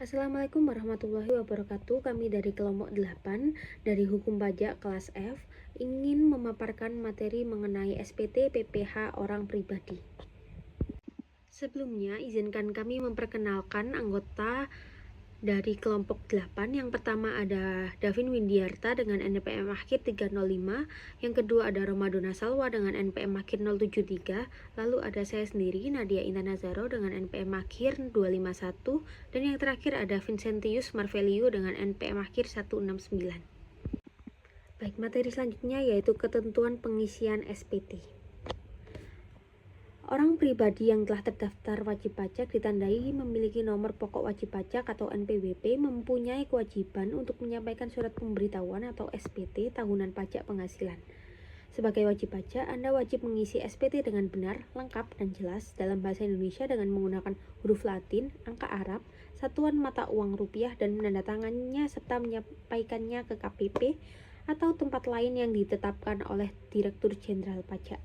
Assalamualaikum warahmatullahi wabarakatuh. Kami dari kelompok 8 dari Hukum Pajak kelas F ingin memaparkan materi mengenai SPT PPh orang pribadi. Sebelumnya, izinkan kami memperkenalkan anggota dari kelompok 8. Yang pertama ada Davin Windiarta dengan NPM akhir 305, yang kedua ada Romadona Salwa dengan NPM akhir 073, lalu ada saya sendiri Nadia Intan Nazaro dengan NPM akhir 251, dan yang terakhir ada Vincentius Marvelio dengan NPM akhir 169. Baik, materi selanjutnya yaitu ketentuan pengisian SPT. Orang pribadi yang telah terdaftar wajib pajak ditandai memiliki nomor pokok wajib pajak atau NPWP mempunyai kewajiban untuk menyampaikan surat pemberitahuan atau SPT tahunan pajak penghasilan. Sebagai wajib pajak, Anda wajib mengisi SPT dengan benar, lengkap, dan jelas dalam bahasa Indonesia dengan menggunakan huruf Latin, angka Arab, satuan mata uang rupiah, dan menandatangannya serta menyampaikannya ke KPP atau tempat lain yang ditetapkan oleh Direktur Jenderal Pajak.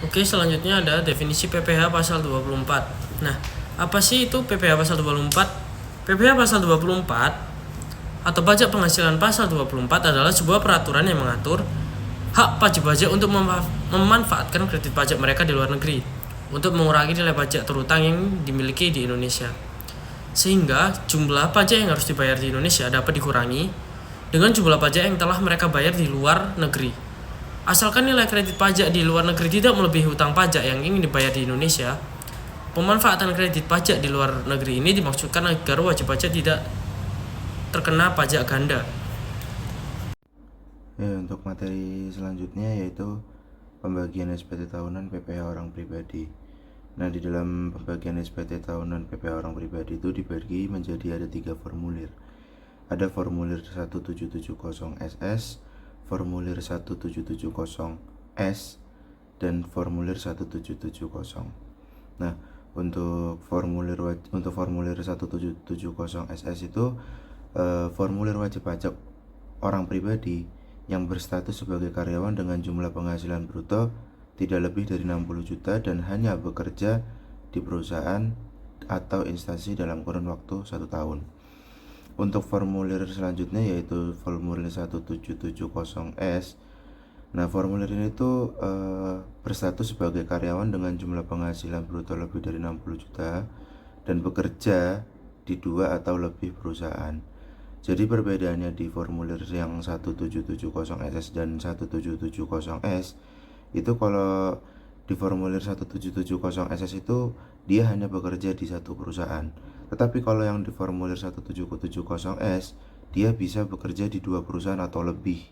Oke, selanjutnya ada definisi PPh pasal 24. Nah, apa sih itu PPh pasal 24? PPh pasal 24 atau pajak penghasilan pasal 24 adalah sebuah peraturan yang mengatur hak wajib pajak untuk memanfaatkan kredit pajak mereka di luar negeri untuk mengurangi nilai pajak terutang yang dimiliki di Indonesia. Sehingga jumlah pajak yang harus dibayar di Indonesia dapat dikurangi dengan jumlah pajak yang telah mereka bayar di luar negeri. Asalkan nilai kredit pajak di luar negeri tidak melebihi hutang pajak yang ingin dibayar di Indonesia, pemanfaatan kredit pajak di luar negeri ini dimaksudkan agar wajib pajak tidak terkena pajak ganda. Untuk materi selanjutnya yaitu pembagian SPT tahunan PPh orang pribadi. Nah, di dalam pembagian SPT tahunan PPh orang pribadi itu dibagi menjadi ada 3 formulir. Ada formulir 1770SS, formulir 1770S, dan formulir 1770. Nah, untuk formulir 1770SS itu formulir wajib pajak orang pribadi yang berstatus sebagai karyawan dengan jumlah penghasilan bruto tidak lebih dari 60 juta dan hanya bekerja di perusahaan atau instansi dalam kurun waktu 1 tahun. Untuk formulir selanjutnya yaitu formulir 1770S. Nah, formulir ini tuh berstatus sebagai karyawan dengan jumlah penghasilan bruto lebih dari 60 juta dan bekerja di 2 atau lebih perusahaan. Jadi perbedaannya di formulir yang 1770SS dan 1770S itu kalau di formulir 1770SS itu dia hanya bekerja di satu perusahaan. Tetapi kalau yang di formulir 1770S dia bisa bekerja di 2 perusahaan atau lebih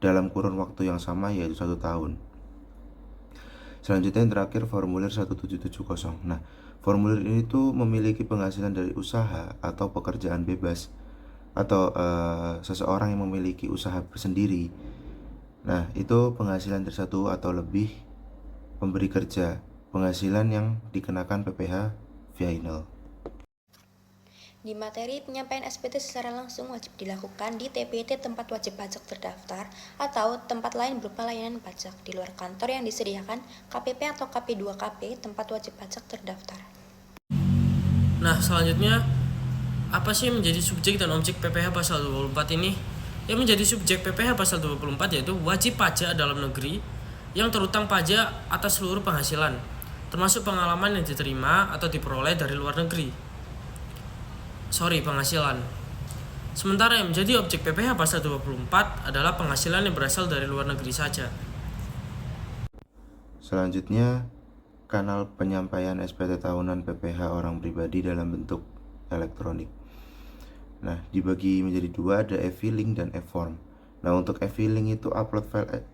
dalam kurun waktu yang sama yaitu 1 tahun. Selanjutnya yang terakhir formulir 1770. Nah, formulir ini tuh memiliki penghasilan dari usaha atau pekerjaan bebas atau seseorang yang memiliki usaha sendiri. Nah, itu penghasilan dari 1 atau lebih pemberi kerja, penghasilan yang dikenakan PPh final. Di materi penyampaian SPT secara langsung wajib dilakukan di TPT tempat wajib pajak terdaftar atau tempat lain berupa layanan pajak di luar kantor yang disediakan KPP atau KP2KP tempat wajib pajak terdaftar. Nah, selanjutnya apa sih yang menjadi subjek dan objek PPh pasal 24 ini? Yang menjadi subjek PPh pasal 24 yaitu wajib pajak dalam negeri yang terutang pajak atas seluruh penghasilan, termasuk pengalaman yang diterima atau diperoleh dari luar negeri. Penghasilan. Sementara yang menjadi objek PPh pasal 24 adalah penghasilan yang berasal dari luar negeri saja. Selanjutnya, kanal penyampaian SPT tahunan PPh orang pribadi dalam bentuk elektronik. Nah, dibagi menjadi 2, ada e-filing dan e-form. Nah, untuk e-filing itu upload file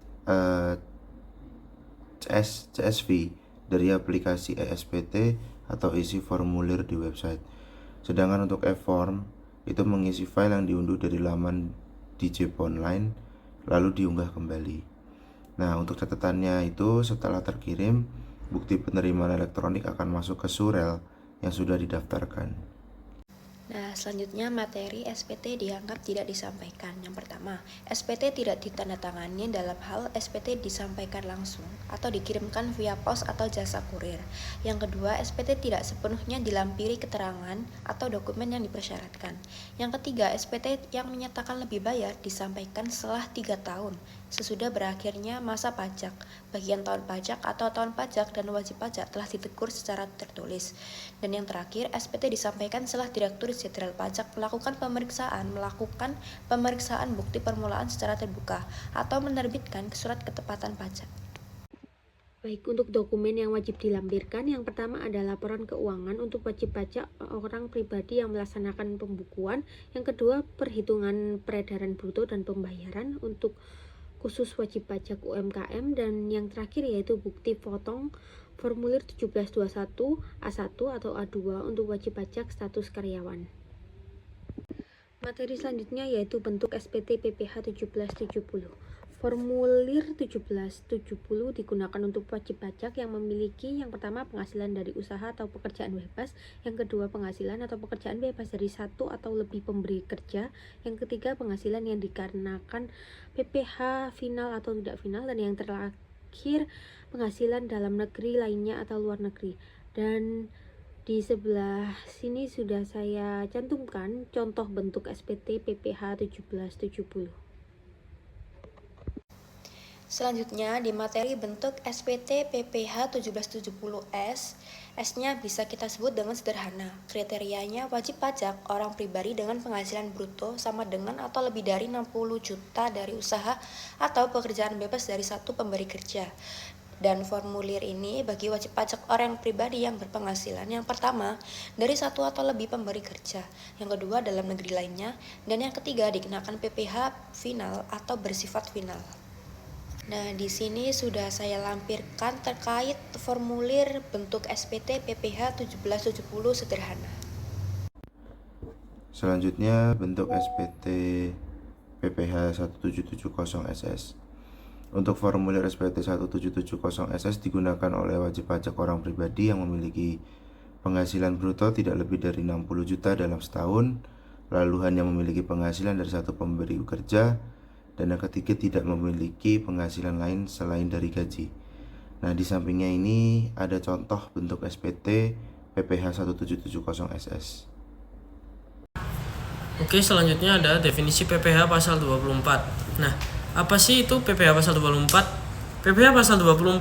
CSV dari aplikasi eSPT atau isi formulir di website. Sedangkan untuk e-form itu mengisi file yang diunduh dari laman DJP Online lalu diunggah kembali. Nah, untuk catatannya itu setelah terkirim, bukti penerimaan elektronik akan masuk ke surel yang sudah didaftarkan. Nah, Nah, selanjutnya materi SPT dianggap tidak disampaikan. Yang pertama, SPT tidak ditandatangani dalam hal SPT disampaikan langsung atau dikirimkan via pos atau jasa kurir. Yang kedua, SPT tidak sepenuhnya dilampiri keterangan atau dokumen yang dipersyaratkan. Yang ketiga, SPT yang menyatakan lebih bayar disampaikan setelah 3 tahun sesudah berakhirnya masa pajak, bagian tahun pajak atau tahun pajak dan wajib pajak telah ditegur secara tertulis. Dan yang terakhir, SPT disampaikan setelah Direktur Jenderal Pajak melakukan pemeriksaan bukti permulaan secara terbuka atau menerbitkan surat ketepatan pajak. Baik, untuk dokumen yang wajib dilampirkan, yang pertama ada laporan keuangan untuk wajib pajak orang pribadi yang melaksanakan pembukuan. Yang kedua, perhitungan peredaran bruto dan pembayaran untuk khusus wajib pajak UMKM. Dan yang terakhir yaitu bukti potong formulir 1721 A1 atau A2 untuk wajib pajak status karyawan. Materi selanjutnya yaitu bentuk SPT PPh 1770. Formulir 1770 digunakan untuk wajib pajak yang memiliki yang pertama penghasilan dari usaha atau pekerjaan bebas, yang kedua penghasilan atau pekerjaan bebas dari satu atau lebih pemberi kerja, yang ketiga penghasilan yang dikarenakan PPh final atau tidak final, dan yang terakhir penghasilan dalam negeri lainnya atau luar negeri. Dan di sebelah sini sudah saya cantumkan contoh bentuk SPT PPh 1770. Selanjutnya di materi bentuk SPT PPh 1770S, S-nya bisa kita sebut dengan sederhana. Kriterianya wajib pajak orang pribadi dengan penghasilan bruto sama dengan atau lebih dari 60 juta dari usaha atau pekerjaan bebas dari satu pemberi kerja. Dan formulir ini bagi wajib pajak orang pribadi yang berpenghasilan yang pertama dari satu atau lebih pemberi kerja, yang kedua dalam negeri lainnya, dan yang ketiga dikenakan PPh final atau bersifat final. Nah, di sini sudah saya lampirkan terkait formulir bentuk SPT PPh 1770 sederhana. Selanjutnya bentuk SPT PPh 1770SS. Untuk formulir SPT 1770SS digunakan oleh wajib pajak orang pribadi yang memiliki penghasilan bruto tidak lebih dari 60 juta dalam setahun, lalu hanya memiliki penghasilan dari satu pemberi kerja, dan yang ketiga tidak memiliki penghasilan lain selain dari gaji. Nah, di sampingnya ini ada contoh bentuk SPT PPh 1770SS. Oke, selanjutnya ada definisi PPh pasal 24. Nah, apa sih itu PPh pasal 24? PPh pasal 24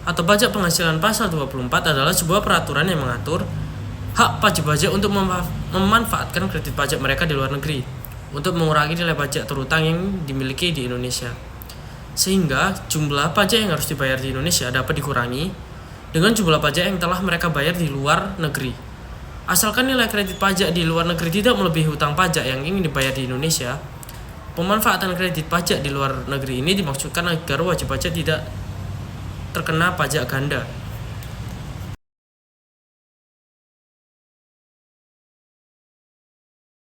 atau pajak penghasilan pasal 24 adalah sebuah peraturan yang mengatur hak wajib pajak untuk memanfaatkan kredit pajak mereka di luar negeri untuk mengurangi nilai pajak terutang yang dimiliki di Indonesia, sehingga jumlah pajak yang harus dibayar di Indonesia dapat dikurangi dengan jumlah pajak yang telah mereka bayar di luar negeri. Asalkan nilai kredit pajak di luar negeri tidak melebihi hutang pajak yang ingin dibayar di Indonesia, pemanfaatan kredit pajak di luar negeri ini dimaksudkan agar wajib pajak tidak terkena pajak ganda.